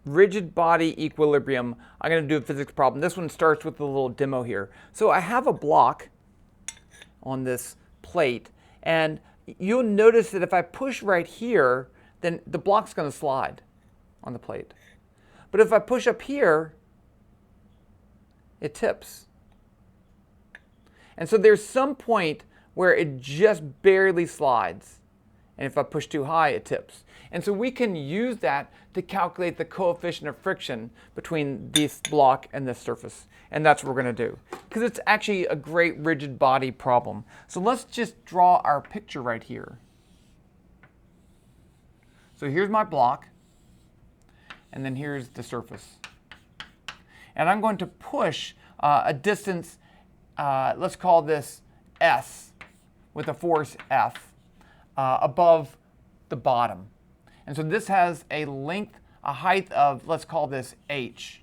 rigid body equilibrium. I'm going to do a physics problem. This one starts with a little demo here. So I have a block on this plate, and you'll notice that if I push right here, then the block's going to slide on the plate. But if I push up here, it tips. And so there's some point where it just barely slides. And if I push too high, it tips. And so we can use that to calculate the coefficient of friction between this block and this surface. And that's what we're going to do, because it's actually a great rigid body problem. So let's just draw our picture right here. So here's my block, and then here's the surface. And I'm going to push a distance, let's call this S, with a force F, above the bottom. And so this has a length, a height of, let's call this H,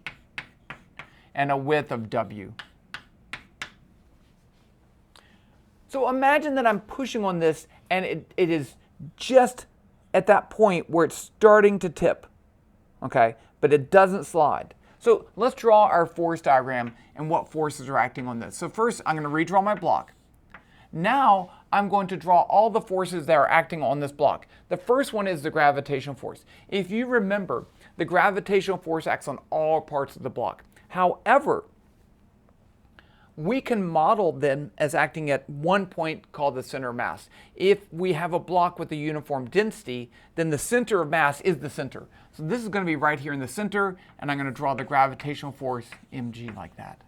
and a width of W. So imagine that I'm pushing on this, and it is just at that point where it's starting to tip, okay? But it doesn't slide. So let's draw our force diagram and what forces are acting on this. So first, I'm going to redraw my block. Now, I'm going to draw all the forces that are acting on this block. The first one is the gravitational force. If you remember, the gravitational force acts on all parts of the block. However, we can model them as acting at one point called the center of mass. If we have a block with a uniform density, then the center of mass is the center. So this is going to be right here in the center, and I'm going to draw the gravitational force mg like that.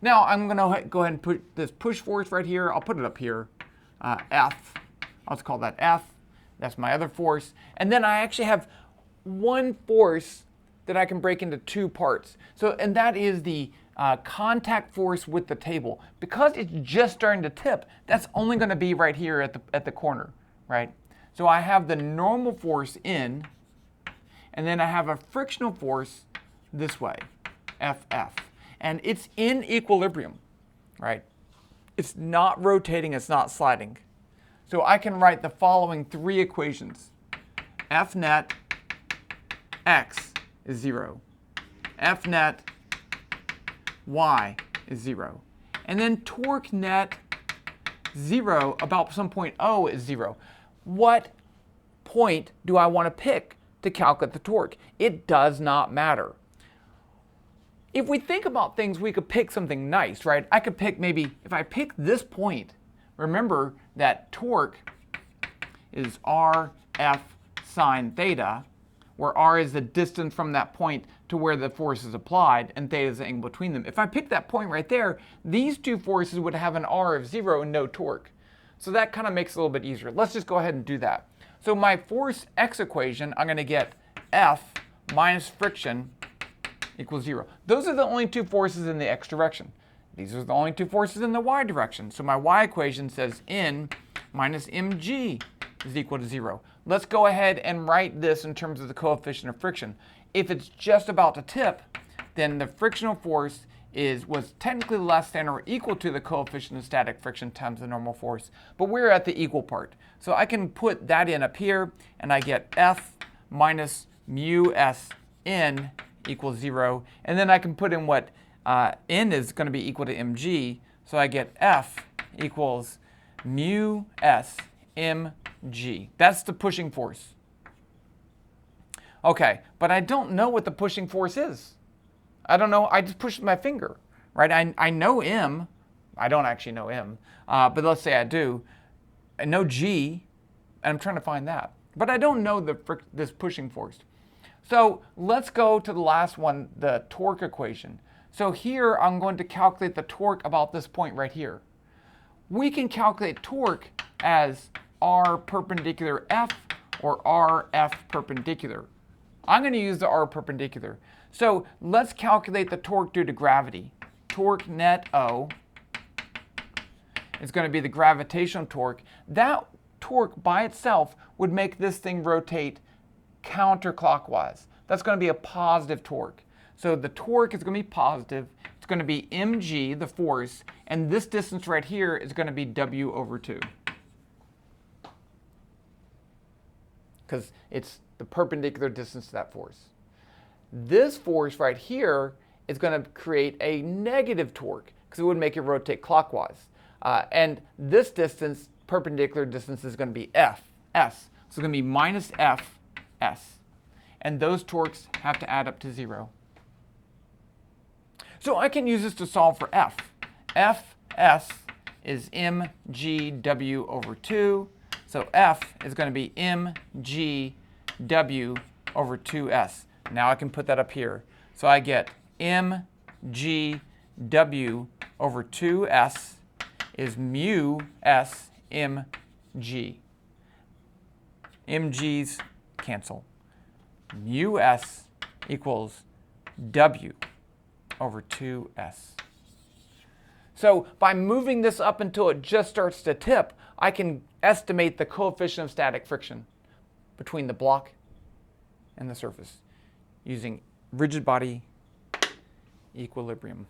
Now I'm going to go ahead and put this push force right here. I'll put it up here, F. Let's call that F. That's my other force. And then I actually have one force that I can break into two parts. So, and that is the contact force with the table. Because it's just starting to tip, that's only going to be right here at the corner, right? So I have the normal force in, and then I have a frictional force this way, FF. And it's in equilibrium, right? It's not rotating, it's not sliding. So I can write the following three equations. F net x is 0. F net y is 0. And then torque net 0 about some point O is 0. What point do I want to pick to calculate the torque? It does not matter. If we think about things, we could pick something nice, right? I could pick maybe, if I pick this point, remember that torque is RF sine theta, where R is the distance from that point to where the force is applied, and theta is the angle between them. If I pick that point right there, these two forces would have an R of 0 and no torque. So that kind of makes it a little bit easier. Let's just go ahead and do that. So my force X equation, I'm going to get F minus friction equals 0. Those are the only two forces in the X direction. These are the only two forces in the Y direction. So my Y equation says N minus mg is equal to 0. Let's go ahead and write this in terms of the coefficient of friction. If it's just about to tip, then the frictional force was technically less than or equal to the coefficient of static friction times the normal force, but we're at the equal part. So I can put that in up here, and I get F minus mu s n equals 0. And then I can put in what n is going to be equal to mg. So I get F equals mu s mg. That's the pushing force. Okay, but I don't know what the pushing force is. I don't know. I just pushed my finger, right? I know m. I don't actually know m, but let's say I do. I know g, and I'm trying to find that. But I don't know this pushing force. So let's go to the last one, the torque equation. So here I'm going to calculate the torque about this point right here. We can calculate torque as R perpendicular F or RF perpendicular. I'm going to use the R perpendicular. So let's calculate the torque due to gravity. Torque net O is going to be the gravitational torque. That torque by itself would make this thing rotate counterclockwise. That's going to be a positive torque. So the torque is going to be positive. It's going to be mg, the force, and this distance right here is going to be W over 2. Because it's the perpendicular distance to that force. This force right here is going to create a negative torque because it would make it rotate clockwise. And this distance, perpendicular distance, is going to be F, S. So it's going to be minus F, S. And those torques have to add up to 0. So I can use this to solve for F. Fs is mgw over 2. So F is going to be mgw over 2s. Now I can put that up here. So I get mgw over 2s is mu s mg. Mg's cancel. Mu s equals w over 2s. So by moving this up until it just starts to tip, I can estimate the coefficient of static friction between the block and the surface using rigid body equilibrium.